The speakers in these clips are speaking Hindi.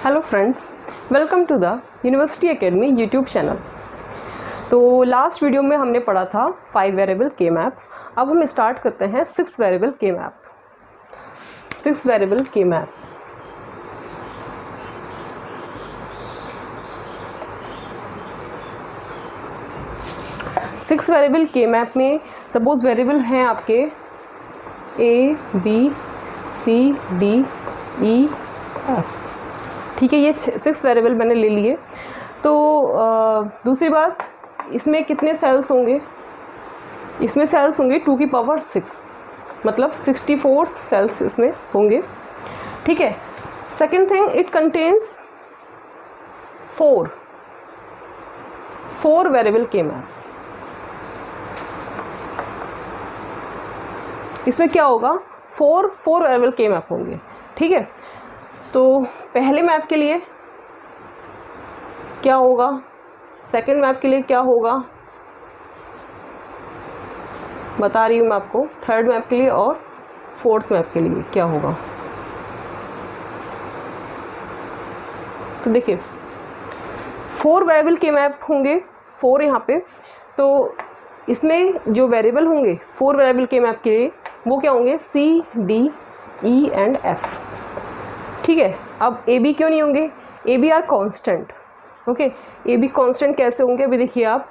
Hello friends, welcome to the university academy YouTube channel. तो लास्ट वीडियो में हमने पढ़ा था 5 वेरिएबल के मैप। अब हम स्टार्ट करते हैं 6 वेरिएबल के मैप। 6 वेरिएबल के मैप। सिक्स वेरिएबल के मैप में सपोज वेरिएबल हैं आपके A B C D E F. ठीक है, ये 6 वेरिएबल मैंने ले लिए। तो दूसरी बात, इसमें कितने सेल्स होंगे? इसमें सेल्स होंगे 2 की पावर 6, मतलब 64 सेल्स इसमें होंगे। ठीक है। Second thing, it contains 4 variable के मैप। इसमें क्या होगा? 4 वेरिएबल के मैप होंगे। ठीक है। तो पहले मैप के लिए क्या होगा, सेकंड मैप के लिए क्या होगा बता रही हूँ मैं आपको, थर्ड मैप के लिए और फोर्थ मैप के लिए क्या होगा। तो देखिए 4 वेरिएबल के मैप होंगे, 4 यहाँ पे। तो इसमें जो वेरिएबल होंगे 4 वेरिएबल के मैप के लिए वो क्या होंगे? C D E and F. ठीक है। अब ए बी क्यों नहीं होंगे? A B are constant. Okay, A B constant कैसे होंगे? अभी देखिए आप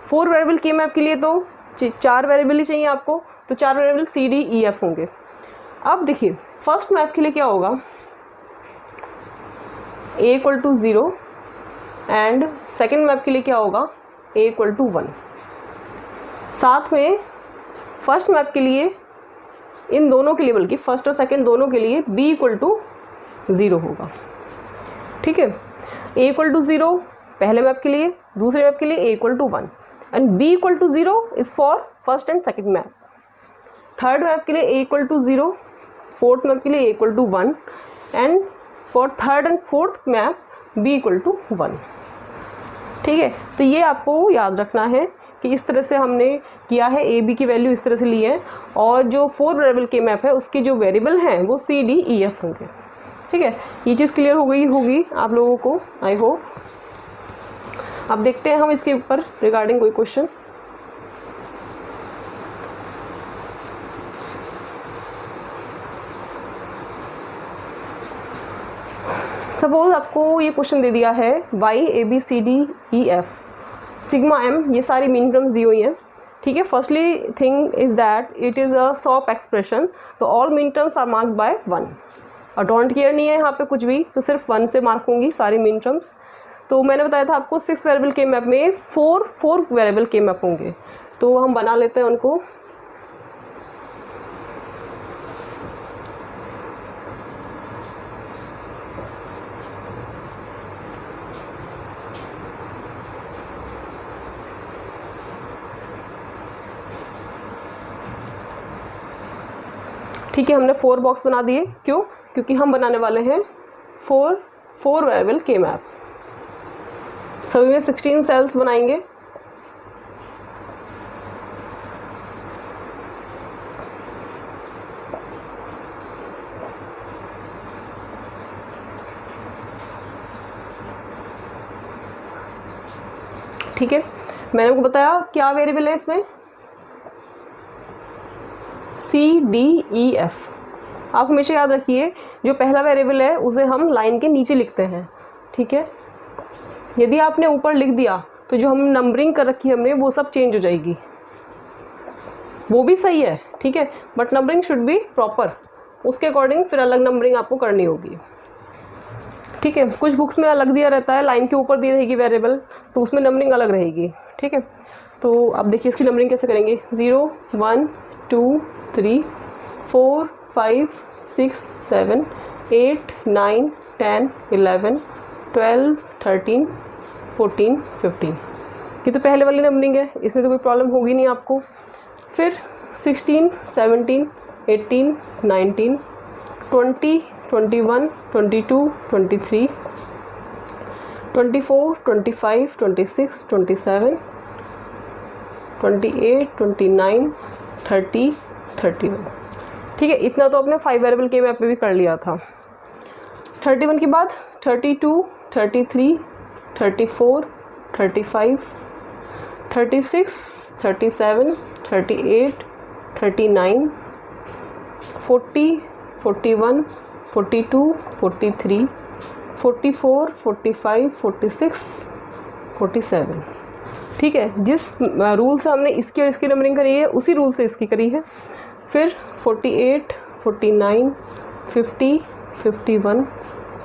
4 वेरिएबल के मैप के लिए तो 4 वेरिएबल ही चाहिए आपको, तो 4 variable C D E F होंगे। अब देखिए फर्स्ट मैप के लिए क्या होगा? A equal to 0 and second map के लिए क्या होगा? A equal to 1। साथ में फर्स्ट मैप के लिए इन दोनों के लिए, बल्कि फर्स्ट और सेकेंड दोनों के लिए बी इक्वल टू 0 होगा। ठीक है। ए इक्वल टू 0 पहले मैप के लिए, दूसरे मैप के लिए A equal to 1 and B equal to 0 is for first and second map. Third map के लिए A equal to 0, fourth map के लिए A equal to 1 and for third and fourth map B equal to 1। ठीक है। तो ये आपको याद रखना है कि इस तरह से हमने किया है, ए बी की वैल्यू इस तरह से ली है, और जो 4 वेरिएबल के मैप है उसकी जो वेरिएबल हैं वो सी डी ई एफ होंगे। ठीक है। ये चीज़ क्लियर हो गई होगी आप लोगों को, आई होप। अब देखते हैं हम इसके ऊपर रिगार्डिंग कोई क्वेश्चन। सपोज आपको ये क्वेश्चन दे दिया है Y A B C D E F sigma M, ये सारी मीन टर्म्स दी हुई हैं। ठीक है। Firstly thing is that it is a SOP expression, तो all minterms are marked by 1 और डोंट केयर नहीं है यहाँ पे कुछ भी, तो सिर्फ 1 से मार्क होंगी सारी मीन टर्म्स। तो मैंने बताया था आपको 6 वेरिएबल के मैप में 4 वेरिएबल के मैप होंगे, तो हम बना लेते हैं उनको। ठीक है, हमने 4 बॉक्स बना दिए। क्यों? क्योंकि हम बनाने वाले हैं 4 वेरिएबल के मैप। सभी में 16 सेल्स बनाएंगे। ठीक है। मैंने आपको बताया क्या वेरिएबल है इसमें, सी डी ई एफ। आप हमेशा याद रखिए जो पहला वेरिएबल है उसे हम लाइन के नीचे लिखते हैं। ठीक है। यदि आपने ऊपर लिख दिया तो जो हम नंबरिंग कर रखी है हमने वो सब चेंज हो जाएगी। वो भी सही है, ठीक है, but numbering should be proper, उसके अकॉर्डिंग फिर अलग नंबरिंग आपको करनी होगी। ठीक है। कुछ बुक्स में अलग दिया रहता है, लाइन के ऊपर दी रहेगी वेरिएबल, तो उसमें नंबरिंग अलग रहेगी। ठीक है। तो अब देखिए इसकी नंबरिंग कैसे करेंगे। 0 1 2 3 4 5 6 7 8 9 10 11 12 13 14 15। ये तो पहले वाली नंबरिंग है, इसमें तो कोई प्रॉब्लम होगी नहीं आपको। फिर 16 17 18 19 20 21 22 23 24 25 26 27 28 29 30 31। ठीक है। इतना तो आपने 5 वेरिएबल के मैप पे भी कर लिया था। 31 के बाद 32, 33, 34, 35, 36, 37, 38, 39, 40, 41, 42, 43, 44, 45, 46, 47। ठीक है, जिस रूल से हमने इसकी और इसकी नंबरिंग करी है उसी रूल से इसकी करी है। फिर 48, 49, 50, 51,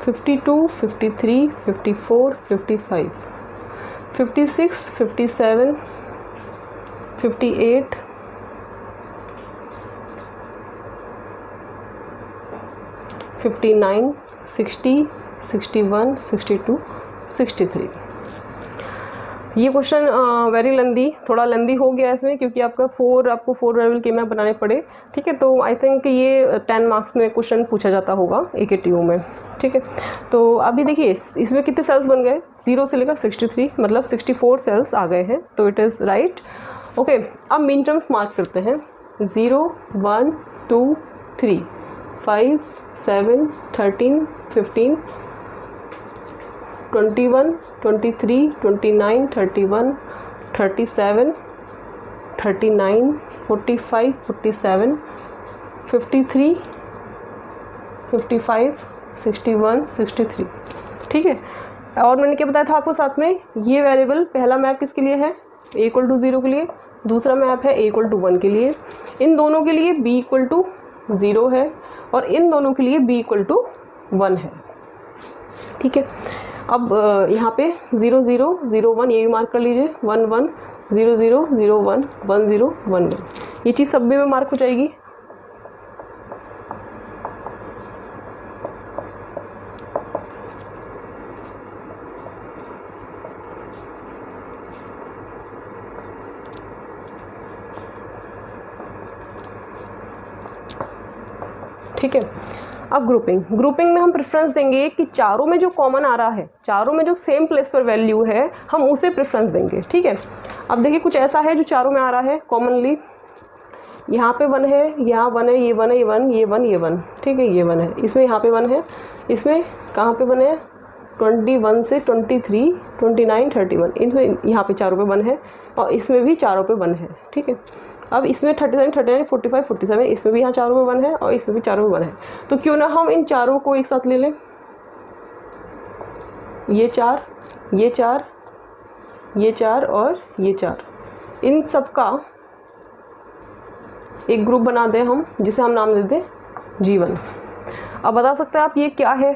52, 53, 54, 55, 56, 57, 58, 59, 60, 61, 62, 63। ये क्वेश्चन वेरी लेंदी, थोड़ा लेंदी हो गया इसमें, क्योंकि आपको 4 वेरिएबल के मैप बनाने पड़े। ठीक है, तो आई थिंक ये 10 मार्क्स में क्वेश्चन पूछा जाता होगा AKTU में। ठीक है, तो अभी देखिए इसमें कितने सेल्स बन गए, 0 से लेकर 63, मतलब 64 सेल्स आ गए हैं, तो इट इज़ राइट। ओके, अब मीन टर्म्स मार्क करते हैं। 0, 1, 2, 3, 5, 7, 13, 15, 21, 23, 29, 31, 37, 39, 45, 47, 53, 55, 61, 63। ठीक है, और मैंने क्या बताया था आपको साथ में, ये वेरिएबल पहला मैप किसके लिए है, a = 0 के लिए, दूसरा मैप है a = 1 के लिए। इन दोनों के लिए b = 0 है और इन दोनों के लिए b = 1 है। ठीक है, अब यहाँ पे 0 0 0 1 ये भी मार्क कर लीजिए, 1 1 0 0 0 1 1 0 1 1, ये चीज़ सब में मार्क हो जाएगी। ठीक है, अब ग्रुपिंग में हम प्रेफरेंस देंगे कि चारों में जो कॉमन आ रहा है, चारों में जो सेम प्लेस पर वैल्यू है, हम उसे प्रेफरेंस देंगे। ठीक है, अब देखिए कुछ ऐसा है जो चारों में आ रहा है कॉमनली, यहाँ पे 1 है, यहाँ 1 है, ये 1 है, ये 1, ये 1, ये 1। ठीक है, ये 1 है, इसमें यहाँ पे 1 है, इसमें कहाँ पे 1 है, 21 से 23, 29, 31, इनमें यहाँ पे चारों पे 1 है और इसमें भी चारों पे 1 है। ठीक है, अब इसमें 39, 39, 45, 47, इसमें भी यहाँ चारों में 1 है और इसमें भी चारों में 1 है। तो क्यों ना हम इन चारों को एक साथ ले लें, ये 4, ये 4, ये 4 और ये 4, इन सब का एक ग्रुप बना दें हम, जिसे हम नाम दे दें G1। अब बता सकते हैं आप ये क्या है,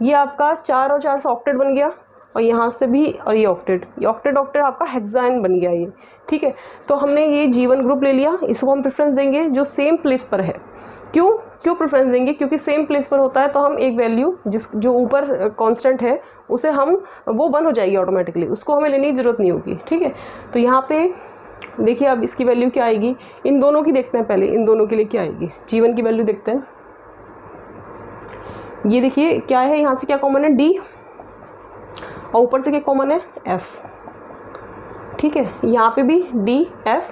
ये आपका 4 और 4 से ऑक्टेट बन गया और यहाँ से भी, और ये ऑक्टेट आपका हेक्साइन बन गया ये। ठीक है, तो हमने ये G1 ग्रुप ले लिया, इसको हम प्रेफरेंस देंगे जो सेम प्लेस पर है। क्यों प्रेफरेंस देंगे, क्योंकि सेम प्लेस पर होता है तो हम एक वैल्यू जो ऊपर कांस्टेंट है उसे हम, वो 1 हो जाएगी ऑटोमेटिकली, उसको हमें लेने की ज़रूरत नहीं होगी। ठीक है, तो यहाँ पे देखिए अब इसकी वैल्यू क्या आएगी, इन दोनों की देखते हैं पहले, इन दोनों के लिए क्या आएगी, G1 की वैल्यू देखते हैं। ये देखिए क्या है, यहाँ से क्या कॉमन है, D, और ऊपर से क्या कॉमन है, F। ठीक है, यहाँ पे भी D F,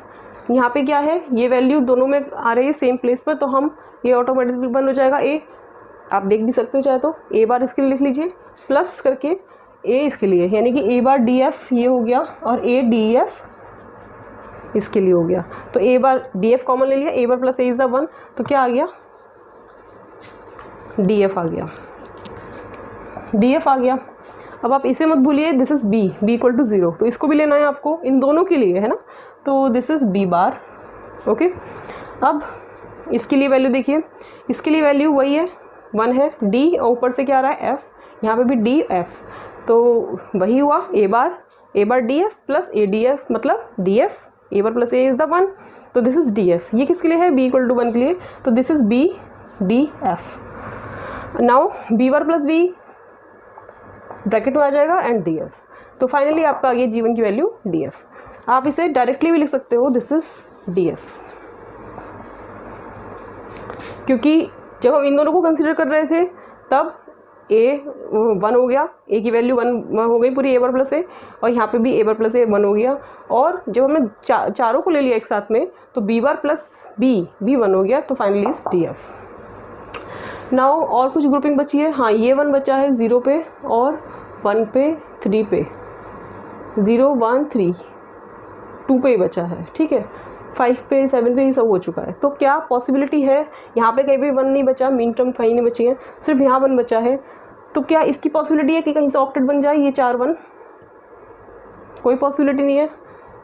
यहाँ पे क्या है, ये वैल्यू दोनों में आ रही है सेम प्लेस पर, तो हम ये ऑटोमेटिकली 1 हो जाएगा। A आप देख भी सकते हो चाहे तो, A बार इसके लिए लिख लीजिए प्लस करके A इसके लिए, यानी कि A बार DF ये हो गया और A DF इसके लिए हो गया। तो A बार DF कॉमन ले लिया, A bar plus A is the 1, तो क्या आ गया, DF आ गया, DF आ गया। अब आप इसे मत भूलिए, दिस इज़ B = 0, तो इसको भी लेना है आपको, इन दोनों के लिए है ना, तो this is B bar. Okay, अब इसके लिए वैल्यू देखिए, इसके लिए वैल्यू वही है, 1 है, D और ऊपर से क्या आ रहा है, F, यहाँ पे भी D F, तो वही हुआ A bar DF plus A DF, मतलब DF A bar plus A is the 1, तो दिस इज़ DF। ये किसके लिए है, B = 1 के लिए, तो this is B DF। Now B bar plus B bracket में आ जाएगा एंड DF, तो फाइनली आपका आ गया G1 की वैल्यू DF। आप इसे डायरेक्टली भी लिख सकते हो, दिस इज DF, क्योंकि जब हम इन दोनों को कंसीडर कर रहे थे तब A 1 हो गया, A की वैल्यू 1 हो गई पूरी A बार प्लस A, और यहाँ पे भी A बार प्लस A 1 हो गया, और जब हमने चारों को ले लिया एक साथ में तो B बार प्लस B भी 1 हो गया, तो फाइनली इज DF। नाउ और कुछ ग्रुपिंग बची है। हाँ, ये 1 बचा है 0 पे और 1 पे, 3 पे, 0 1 3 2 पे ही बचा है, ठीक है। 5 पे, 7 पे ये सब हो चुका है। तो क्या पॉसिबिलिटी है, यहाँ पे कहीं भी 1 नहीं बचा, मीन टर्म कहीं नहीं बची है, सिर्फ यहाँ 1 बचा है। तो क्या इसकी पॉसिबिलिटी है कि कहीं से ऑक्टेट बन जाए ये 4 1? कोई पॉसिबिलिटी नहीं है।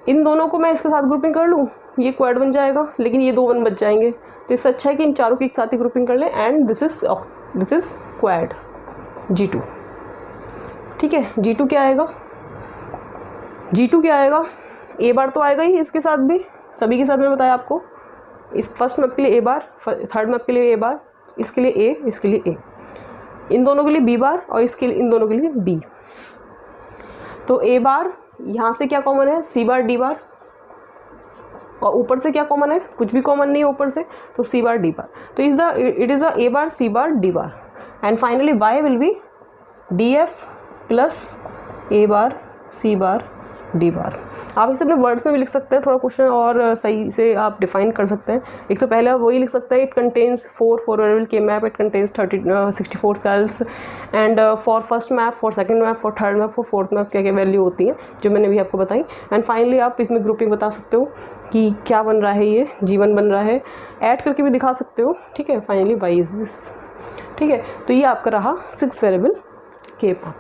इन दोनों को मैं इसके साथ ग्रुपिंग कर लूँ, ये क्वाड बन जाएगा, लेकिन ये 2 1 बच जाएंगे। तो इससे अच्छा है कि इन चारों की एक साथ ही ग्रुपिंग कर लें, and this is quad G2, ठीक है। G2 क्या आएगा? G2 क्या आएगा? ए बार तो आएगा ही इसके साथ भी, सभी के साथ मैंने बताया आपको। इस फर्स्ट मैप के लिए ए बार, थर्ड मैप के लिए ए बार, इसके लिए ए, इसके लिए ए, इन दोनों के लिए बी बार, और इसके लिए इन दोनों के लिए बी। तो ए बार यहाँ से क्या कॉमन है? सी बार डी बार, और ऊपर से क्या कॉमन है? कुछ भी कॉमन नहीं है ऊपर से, तो सी बार डी बार। तो it is the A bar C bar D bar, and finally Y will be D F plus A bar C bar D bar. आप इसे अपने वर्ड्स में भी लिख सकते हैं, थोड़ा क्वेश्चन और सही से आप डिफाइन कर सकते हैं। एक तो पहले आप वही लिख सकते हैं, इट कंटेन्स 4 वेरिएबल के map, it contains 64 cells, and for first map, for second map, for third map, for fourth map क्या क्या वैल्यू होती है, जो मैंने भी आपको बताई। एंड फाइनली आप इसमें ग्रुपिंग बता सकते हो कि क्या बन रहा है, ये G1 बन रहा है, ऐड करके भी दिखा सकते हो, ठीक है। फाइनली वाई इज दिस, ठीक है। तो ये आपका रहा 6 वेरिएबल के मैप।